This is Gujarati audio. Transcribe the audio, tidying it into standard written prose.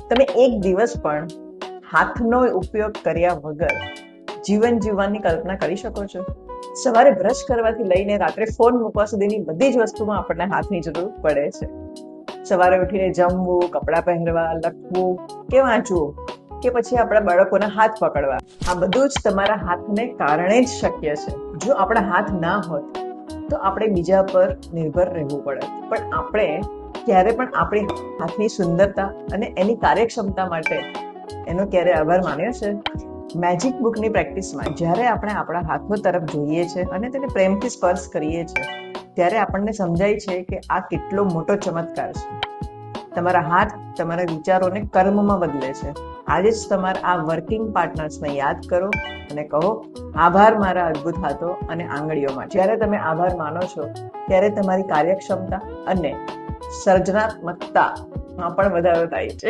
તમે એક દિવસ પણ હાથનો ઉપયોગ કર્યા વગર જીવન જીવવાની કલ્પના કરી શકો છો? સવારે બ્રશ કરવાથી લઈને રાત્રે ફોન મૂકવા સુધીની બધી જ વસ્તુમાં આપણને હાથની જરૂર પડે છે. સવારે ઉઠીને જમવું, કપડાં પહેરવા, લખવું કે વાંચવું, કે પછી આપણા બાળકોના હાથ પકડવા, આ બધું જ તમારા હાથને કારણે જ શક્ય છે. જો આપણા હાથ ના હોત તો આપણે બીજા પર નિર્ભર રહેવું પડે. પણ આપણે ક્યારે પણ આપણી હાથની સુંદરતા અને એની કાર્યક્ષમતા માટે એનો ક્યારે આભાર માન્યો છે? મેજિક બુકની પ્રેક્ટિસમાં જ્યારે આપણે આપણા હાથો તરફ જોઈએ છે અને તેને પ્રેમથી સ્પર્શ કરીએ છીએ, ત્યારે આપણને સમજાય છે કે આ કેટલો મોટો ચમત્કાર છે. તમારા હાથ તમારા વિચારોને કર્મમાં બદલે છે. આજે જ તમારા આ વર્કિંગ પાર્ટનર્સને યાદ કરો અને કહો, આભાર મારા અદ્ભુત હાથો અને આંગળીઓમાં. જ્યારે તમે આભાર માનો છો ત્યારે તમારી કાર્યક્ષમતા અને સર્જનાત્મકતામાં પણ વધારો થાય છે.